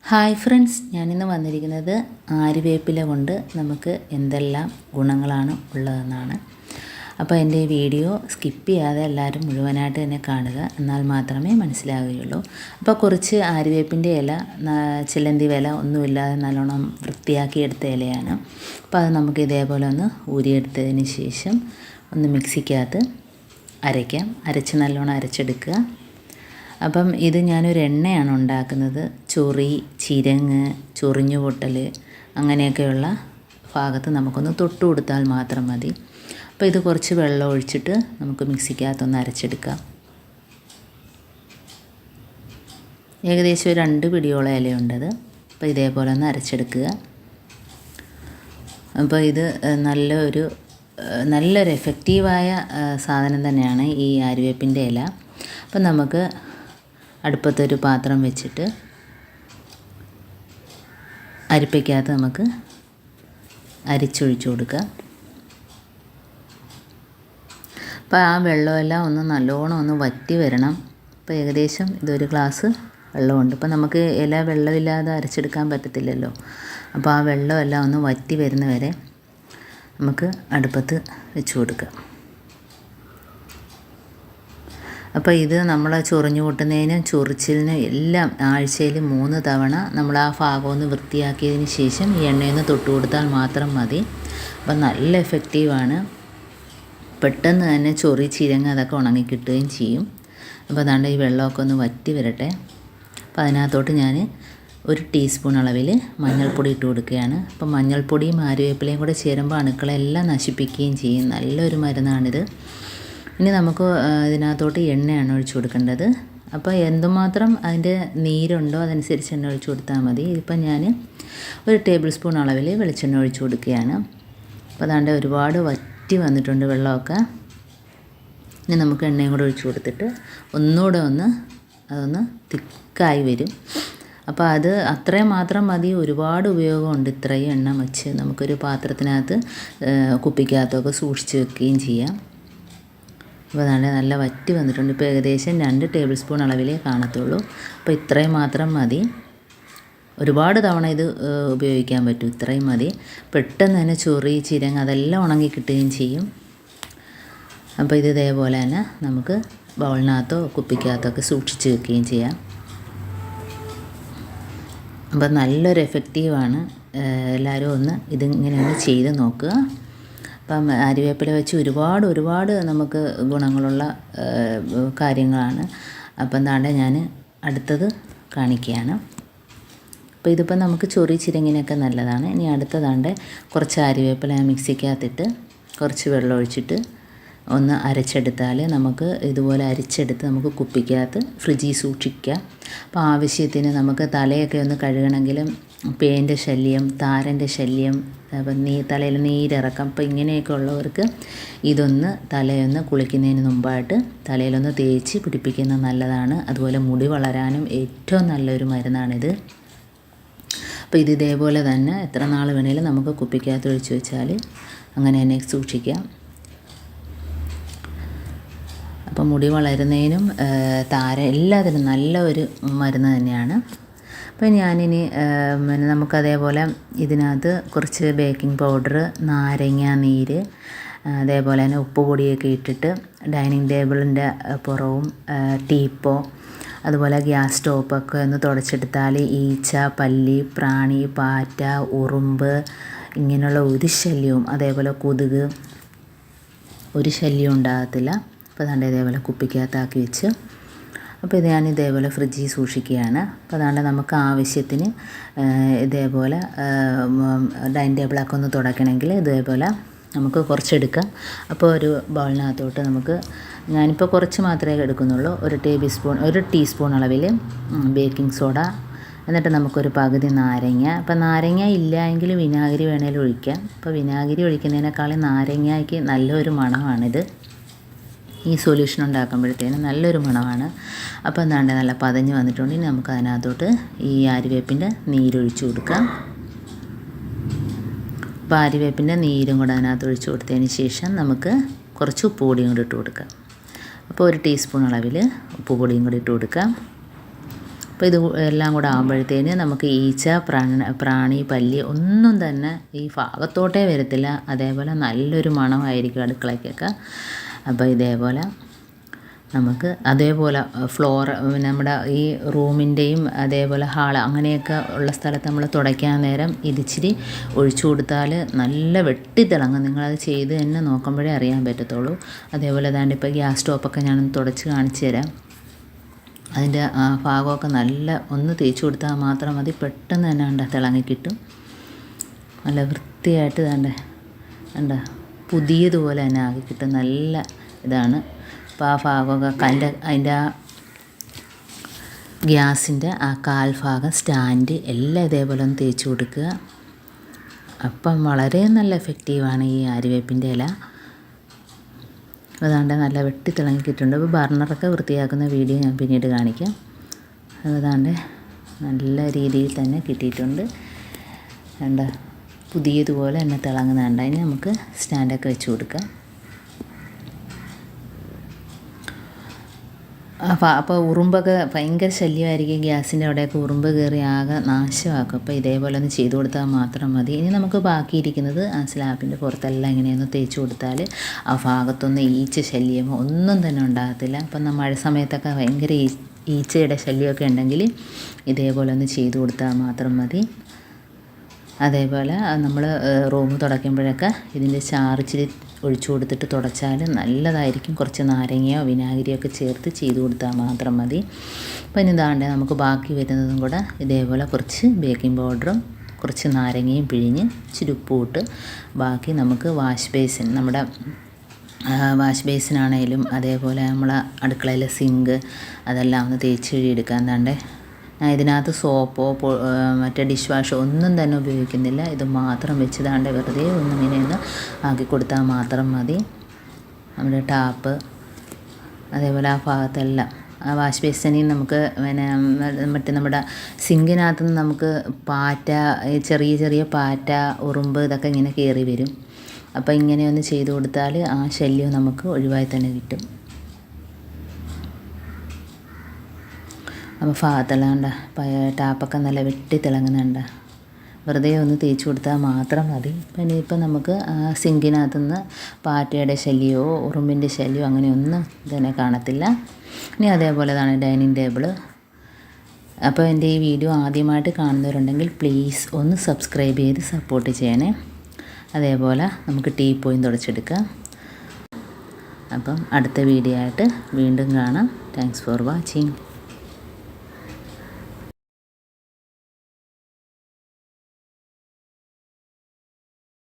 Hi friends, ഞാനിന്ന് വന്നിരിക്കുന്നത് ആര്യവേപ്പില കൊണ്ട് നമുക്ക് എന്തെല്ലാം ഗുണങ്ങളാണ് ഉള്ളതെന്നാണ്. അപ്പോൾ എൻ്റെ വീഡിയോ സ്കിപ്പ് ചെയ്യാതെ എല്ലാവരും മുഴുവനായിട്ട് തന്നെ കാണുക, എന്നാൽ മാത്രമേ മനസ്സിലാവുകയുള്ളൂ. അപ്പോൾ കുറച്ച് ആര്യവേപ്പിൻ്റെ ഇല, ചിലന്തി ഇല ഒന്നുമില്ലാതെ നല്ലോണം വൃത്തിയാക്കി എടുത്ത ഇലയാണ്. അപ്പോൾ അത് നമുക്ക് ഇതേപോലെ ഒന്ന് ഊരിയെടുത്തതിന് ശേഷം ഒന്ന് മിക്സിക്കകത്ത് അരച്ച് നല്ലോണം അരച്ചെടുക്കുക. അപ്പം ഇത് ഞാനൊരു എണ്ണയാണ് ഉണ്ടാക്കുന്നത്. ചൊറി, ചിരങ്ങ്, ചൊറിഞ്ഞു പൊട്ടൽ അങ്ങനെയൊക്കെയുള്ള ഭാഗത്ത് നമുക്കൊന്ന് തൊട്ട് കൊടുത്താൽ മാത്രം മതി. അപ്പോൾ ഇത് കുറച്ച് വെള്ളം ഒഴിച്ചിട്ട് നമുക്ക് മിക്സിക്കകത്തൊന്ന് അരച്ചെടുക്കാം. ഏകദേശം ഒരു 2 പിടിയോളം ഇലയുണ്ടത്. അപ്പോൾ ഇതേപോലെ ഒന്ന് അരച്ചെടുക്കുക. അപ്പോൾ ഇത് നല്ലൊരു എഫക്റ്റീവായ സാധനം തന്നെയാണ് ഈ ആര്യവേപ്പിൻ്റെ ഇല. അപ്പം നമുക്ക് അടുപ്പത്തൊരു പാത്രം വെച്ചിട്ട് അരിപ്പയ്ക്കകത്ത് നമുക്ക് അരിച്ചൊഴിച്ച് കൊടുക്കുക. അപ്പോൾ ആ വെള്ളമെല്ലാം ഒന്ന് നല്ലോണം ഒന്ന് വറ്റി വരണം. അപ്പോൾ ഏകദേശം ഇതൊരു ഗ്ലാസ് വെള്ളമുണ്ട്. അപ്പോൾ നമുക്ക് ഇല വെള്ളമില്ലാതെ അരച്ചെടുക്കാൻ പറ്റത്തില്ലല്ലോ. അപ്പോൾ ആ വെള്ളമെല്ലാം ഒന്ന് വറ്റി വരുന്നവരെ നമുക്ക് അടുപ്പത്ത് വെച്ച് കൊടുക്കാം. അപ്പോൾ ഇത് നമ്മൾ ചൊറിഞ്ഞു പൊട്ടുന്നതിനും ചൊറിച്ചിലിനും എല്ലാം ആഴ്ചയിൽ 3 തവണ നമ്മൾ ആ ഭാഗം ഒന്ന് വൃത്തിയാക്കിയതിന് ശേഷം ഈ എണ്ണയൊന്ന് തൊട്ട് കൊടുത്താൽ മാത്രം മതി. അപ്പം നല്ല എഫക്റ്റീവാണ്. പെട്ടെന്ന് തന്നെ ചൊറി, ചിരങ്ങ് അതൊക്കെ ഉണങ്ങിക്കിട്ടുകയും ചെയ്യും. അപ്പോൾ അതാണ്ട് ഈ വെള്ളമൊക്കെ ഒന്ന് വറ്റി വരട്ടെ. അപ്പോൾ അതിനകത്തോട്ട് ഞാൻ 1 ടീസ്പൂൺ അളവിൽ മഞ്ഞൾപ്പൊടി ഇട്ട് കൊടുക്കുകയാണ്. അപ്പം മഞ്ഞൾപ്പൊടിയും ആര്യവേപ്പിലയും കൂടെ ചേരുമ്പോൾ അണുക്കളെല്ലാം നശിപ്പിക്കുകയും ചെയ്യും. നല്ലൊരു മരുന്നാണിത്. ഇനി നമുക്ക് ഇതിനകത്തോട്ട് എണ്ണയാണ് ഒഴിച്ചു കൊടുക്കേണ്ടത്. അപ്പോൾ എന്തുമാത്രം അതിൻ്റെ നീരുണ്ടോ അതനുസരിച്ച് എണ്ണ ഒഴിച്ചു കൊടുത്താൽ മതി. ഇതിപ്പം ഞാൻ 1 ടേബിൾ സ്പൂൺ അളവിൽ വെളിച്ചെണ്ണ ഒഴിച്ചു കൊടുക്കുകയാണ്. അപ്പോൾ അതാണ്ട് ഒരുപാട് വറ്റി വന്നിട്ടുണ്ട് വെള്ളമൊക്കെ. ഇനി നമുക്ക് എണ്ണയും കൂടെ ഒഴിച്ചു കൊടുത്തിട്ട് ഒന്നുകൂടെ അതൊന്ന് തിക്കായി വരും. അപ്പോൾ അത് അത്രയും മാത്രം മതി. ഒരുപാട് ഉപയോഗമുണ്ട് ഇത്രയും എണ്ണ വെച്ച്. നമുക്കൊരു പാത്രത്തിനകത്ത് കുപ്പിക്കകത്തൊക്കെ സൂക്ഷിച്ച് വെക്കുകയും ചെയ്യാം. അപ്പോൾ നല്ല വറ്റി വന്നിട്ടുണ്ട്. ഇപ്പോൾ ഏകദേശം 2 ടേബിൾ സ്പൂൺ അളവിലേ കാണത്തുള്ളൂ. അപ്പോൾ ഇത്രയും മാത്രം മതി. ഒരുപാട് തവണ ഇത് ഉപയോഗിക്കാൻ പറ്റും. ഇത്രയും മതി. പെട്ടെന്ന് തന്നെ ചൊറി, ചിരങ്ങ് അതെല്ലാം ഉണങ്ങി കിട്ടുകയും ചെയ്യും. അപ്പോൾ ഇത് ഇതേപോലെ തന്നെ നമുക്ക് ബൗളിനകത്തോ കുപ്പിക്കകത്തൊക്കെ സൂക്ഷിച്ച് വെക്കുകയും ചെയ്യാം. അപ്പോൾ നല്ലൊരു എഫക്റ്റീവാണ്. എല്ലാവരും ഇതിങ്ങനെ ഒന്ന് ചെയ്ത് നോക്കുക. അപ്പം ആര്യവേപ്പില വെച്ച് ഒരുപാട് നമുക്ക് ഗുണങ്ങളുള്ള കാര്യങ്ങളാണ്. അപ്പം താണ്ടെ ഞാൻ അടുത്തത് കാണിക്കുകയാണ്. അപ്പോൾ ഇതിപ്പം നമുക്ക് ചൊറി, ചിരങ്ങിനൊക്കെ നല്ലതാണ്. ഇനി അടുത്തതാണ്ട് കുറച്ച് ആര്യവേപ്പില മിക്സിക്കകത്തിട്ട് കുറച്ച് വെള്ളം ഒഴിച്ചിട്ട് ഒന്ന് അരച്ചെടുത്താൽ നമുക്ക് ഇതുപോലെ അരിച്ചെടുത്ത് നമുക്ക് കുപ്പിക്കകത്ത് ഫ്രിഡ്ജിൽ സൂക്ഷിക്കാം. അപ്പോൾ ആവശ്യത്തിന് നമുക്ക് തലയൊക്കെ ഒന്ന് കഴുകണമെങ്കിലും പേൻ്റെ ശല്യം, താരൻ്റെ ശല്യം, അപ്പം തലയിൽ നീരിറക്കം, അപ്പോൾ ഇങ്ങനെയൊക്കെ ഉള്ളവർക്ക് ഇതൊന്ന് തലയൊന്ന് കുളിക്കുന്നതിന് മുമ്പായിട്ട് തലയിലൊന്ന് തേച്ച് പിടിപ്പിക്കുന്നത് നല്ലതാണ്. അതുപോലെ മുടി വളരാനും ഏറ്റവും നല്ലൊരു മരുന്നാണിത്. അപ്പോൾ ഇത് ഇതേപോലെ തന്നെ എത്ര നാൾ വേണേലും നമുക്ക് കുപ്പിക്കകത്ത് ഒഴിച്ച് വെച്ചാൽ അങ്ങനെ തന്നെ സൂക്ഷിക്കാം. അപ്പോൾ മുടി വളരുന്നതിനും എല്ലാത്തിനും നല്ല ഒരു മരുന്ന് തന്നെയാണ്. അപ്പോൾ ഞാനിനി നമുക്കതേപോലെ ഇതിനകത്ത് കുറച്ച് ബേക്കിംഗ് പൗഡർ, നാരങ്ങ നീര്, അതേപോലെ തന്നെ ഉപ്പ് പൊടിയൊക്കെ ഇട്ടിട്ട് ഡൈനിങ് ടേബിളിൻ്റെ പുറവും ടീപ്പോ അതുപോലെ ഗ്യാസ് സ്റ്റോപ്പൊക്കെ ഒന്ന് തുടച്ചെടുത്താൽ ഈച്ച, പല്ലി, പ്രാണി, പാറ്റ, ഉറുമ്പ് ഇങ്ങനെയുള്ള ഒരു ശല്യവും, അതേപോലെ കൊതുക് ഒരു ശല്യവും ഉണ്ടാകത്തില്ല. അപ്പോൾ അതാണ്ട് ഇതേപോലെ കുപ്പിക്കകത്താക്കി വെച്ച് അപ്പോൾ ഇത് ഞാൻ ഇതേപോലെ ഫ്രിഡ്ജിൽ സൂക്ഷിക്കുകയാണ്. അപ്പോൾ അതാണ്ട് നമുക്ക് ആവശ്യത്തിന് ഇതേപോലെ ഡൈനിങ് ടേബിളൊക്കെ ഒന്ന് തുടയ്ക്കണമെങ്കിൽ ഇതേപോലെ നമുക്ക് കുറച്ചെടുക്കാം. അപ്പോൾ ഒരു ബൗളിനകത്തോട്ട് ഞാനിപ്പോൾ കുറച്ച് മാത്രമേ എടുക്കുന്നുള്ളൂ. 1 ടീസ്പൂൺ അളവിൽ ബേക്കിംഗ് സോഡ, എന്നിട്ട് നമുക്കൊരു പകുതി നാരങ്ങ. അപ്പോൾ നാരങ്ങ ഇല്ല എങ്കിൽ വിനാഗിരി വേണേലും ഒഴിക്കാം. അപ്പോൾ വിനാഗിരി ഒഴിക്കുന്നതിനേക്കാളും നാരങ്ങയ്ക്ക് നല്ലൊരു മണമാണിത്. ഈ സൊല്യൂഷൻ ഉണ്ടാക്കുമ്പോഴത്തേനും നല്ലൊരു മണമാണ്. അപ്പോൾ എന്താണ്ട് നല്ല പതഞ്ഞ് വന്നിട്ടുണ്ട്. ഇനി നമുക്ക് അതിനകത്തോട്ട് ഈ ആര്യവേപ്പിൻ്റെ നീരൊഴിച്ച് കൊടുക്കാം. അപ്പോൾ ആര്യവേപ്പിൻ്റെ നീരും കൂടെ അതിനകത്ത് ഒഴിച്ച് കൊടുത്തതിന് ശേഷം നമുക്ക് കുറച്ച് ഉപ്പ് പൊടിയും കൂടി ഇട്ട് കൊടുക്കാം. അപ്പോൾ 1 ടീസ്പൂൺ അളവിൽ ഉപ്പ് പൊടിയും കൂടി ഇട്ട് കൊടുക്കാം. അപ്പോൾ ഇത് എല്ലാം കൂടെ ആകുമ്പോഴത്തേന് നമുക്ക് ഈച്ച, പ്രാണി, പല്ലി ഒന്നും തന്നെ ഈ ഭാഗത്തോട്ടേ വരത്തില്ല. അതേപോലെ നല്ലൊരു മണമായിരിക്കും അടുക്കളയ്ക്കൊക്കെ. അപ്പോൾ ഇതേപോലെ നമുക്ക് അതേപോലെ ഫ്ലോർ നമ്മുടെ ഈ റൂമിൻ്റെയും അതേപോലെ ഹാള് അങ്ങനെയൊക്കെ ഉള്ള സ്ഥലത്ത് നമ്മൾ തുടയ്ക്കാൻ നേരം ഇതിച്ചിരി ഒഴിച്ചു കൊടുത്താൽ നല്ല വെട്ടിത്തിളങ്ങും. നിങ്ങളത് ചെയ്ത് തന്നെ നോക്കുമ്പോഴേ അറിയാൻ പറ്റത്തുള്ളൂ. അതേപോലെ ദാണ്ട് ഇപ്പോൾ ഗ്യാസ് സ്റ്റോപ്പൊക്കെ ഞാനൊന്ന് തുടച്ച് കാണിച്ചു തരാം. അതിൻ്റെ ആ ഭാഗമൊക്കെ നല്ല ഒന്ന് തേച്ച് കൊടുത്താൽ മാത്രം മതി, പെട്ടെന്ന് തന്നെ ഉണ്ട് തിളങ്ങി കിട്ടും. നല്ല വൃത്തിയായിട്ട് കണ്ട പുതിയതുപോലെ തന്നെ ആക്കി കിട്ടും. നല്ല ഇതാണ്. അപ്പോൾ ആ ഭാഗമൊക്കെ അതിൻ്റെ ആ ഗ്യാസിൻ്റെ ആ കാൽഭാഗം, സ്റ്റാൻഡ് എല്ലാം ഇതേപോലെ ഒന്ന് തേച്ച് കൊടുക്കുക. അപ്പം വളരെ നല്ല എഫക്റ്റീവാണ് ഈ ആര്യവേപ്പിൻ്റെ ഇല. അതാണ്ട് നല്ല വെട്ടി തിളങ്ങിക്കിട്ടുണ്ട്. അപ്പോൾ ബർണറൊക്കെ വൃത്തിയാക്കുന്ന വീഡിയോ ഞാൻ പിന്നീട് കാണിക്കാം. അതാണ്ട് നല്ല രീതിയിൽ തന്നെ കിട്ടിയിട്ടുണ്ട്. വേണ്ട പുതിയതുപോലെ തന്നെ തിളങ്ങുന്നുണ്ട്. അതിന് നമുക്ക് സ്റ്റാൻഡൊക്കെ വെച്ച് കൊടുക്കാം. അപ്പോൾ ഉറുമ്പൊക്കെ ഭയങ്കര ശല്യമായിരിക്കും. ഗ്യാസിൻ്റെ അവിടെയൊക്കെ ഉറുമ്പ് കയറി ആകെ നാശമാക്കും. അപ്പോൾ ഇതേപോലെ ഒന്ന് ചെയ്ത് കൊടുത്താൽ മാത്രം മതി. ഇനി നമുക്ക് ബാക്കിയിരിക്കുന്നത് ആ സ്ലാബിൻ്റെ പുറത്തെല്ലാം ഇങ്ങനെയൊന്ന് തേച്ച് കൊടുത്താൽ ആ ഭാഗത്തൊന്നും ഈച്ച ശല്യമോ ഒന്നും തന്നെ ഉണ്ടാകത്തില്ല. അപ്പം മഴ സമയത്തൊക്കെ ഭയങ്കര ഈച്ചയുടെ ശല്യമൊക്കെ ഉണ്ടെങ്കിൽ ഇതേപോലെ ഒന്ന് ചെയ്ത് കൊടുത്താൽ മാത്രം മതി. അതേപോലെ നമ്മൾ റൂം തുടയ്ക്കുമ്പോഴൊക്കെ ഇതിൻ്റെ ചാറിച്ചിരി ഒഴിച്ചു കൊടുത്തിട്ട് തുടച്ചാൽ നല്ലതായിരിക്കും. കുറച്ച് നാരങ്ങയോ വിനാഗിരിയോ ഒക്കെ ചേർത്ത് ചെയ്ത് കൊടുത്താൽ മാത്രം മതി. അപ്പോൾ ഇനി ഇതാണ്ട് നമുക്ക് ബാക്കി വരുന്നതും കൂടെ ഇതേപോലെ കുറച്ച് ബേക്കിംഗ് പൗഡറും കുറച്ച് നാരങ്ങയും പിഴിഞ്ഞ് ഇച്ചിരി ഉപ്പും ഇട്ട് ബാക്കി നമുക്ക് വാഷ് ബേസിൻ, നമ്മുടെ വാഷ് ബേസിനാണേലും അതേപോലെ നമ്മളെ അടുക്കളയിലെ സിങ്ക് അതെല്ലാം ഒന്ന് തേച്ച് കഴുകിയെടുക്കാൻ. എന്താണ്ട് ഞാൻ ഇതിനകത്ത് സോപ്പോ മറ്റേ ഡിഷ് വാഷോ ഒന്നും തന്നെ ഉപയോഗിക്കുന്നില്ല. ഇത് മാത്രം വെച്ച് താണ്ട് വെറുതെ ഒന്നിങ്ങനെ ആക്കി കൊടുത്താൽ മാത്രം മതി. നമ്മുടെ ടാപ്പ് അതേപോലെ ആ ഭാഗത്തെല്ലാം ആ വാഷ് ബേസിനിൽ നമുക്ക് മറ്റേ നമ്മുടെ സിങ്കിനകത്തു നിന്ന് നമുക്ക് പാറ്റ, ചെറിയ ചെറിയ പാറ്റ, ഉറുമ്പ് ഇതൊക്കെ ഇങ്ങനെ കയറി വരും. അപ്പോൾ ഇങ്ങനെയൊന്ന് ചെയ്ത് കൊടുത്താൽ ആ ശല്യം നമുക്ക് ഒഴിവായി തന്നെ കിട്ടും. അപ്പോൾ ഭാഗത്തെല്ലാം ടാപ്പൊക്കെ നല്ല വെട്ടി തിളങ്ങുന്നുണ്ട്. വെറുതെ ഒന്ന് തേച്ച് കൊടുത്താൽ മാത്രം മതി. പിന്നെ ഇനിയിപ്പോൾ നമുക്ക് സിങ്കിനകത്തുനിന്ന് പാറ്റയുടെ ശല്യമോ ഉറുമ്പിൻ്റെ ശല്യമോ അങ്ങനെയൊന്നും തന്നെ കാണത്തില്ല. ഇനി അതേപോലെ തന്നെ ഡൈനിങ് ടേബിള്. അപ്പോൾ എൻ്റെ ഈ വീഡിയോ ആദ്യമായിട്ട് കാണുന്നവരുണ്ടെങ്കിൽ പ്ലീസ് ഒന്ന് സബ്സ്ക്രൈബ് ചെയ്ത് സപ്പോർട്ട് ചെയ്യണേ. അതേപോലെ നമുക്ക് ടീപ്പോയും തുടച്ചെടുക്കാം. അപ്പം അടുത്ത വീഡിയോ ആയിട്ട് വീണ്ടും കാണാം. Thanks for watching.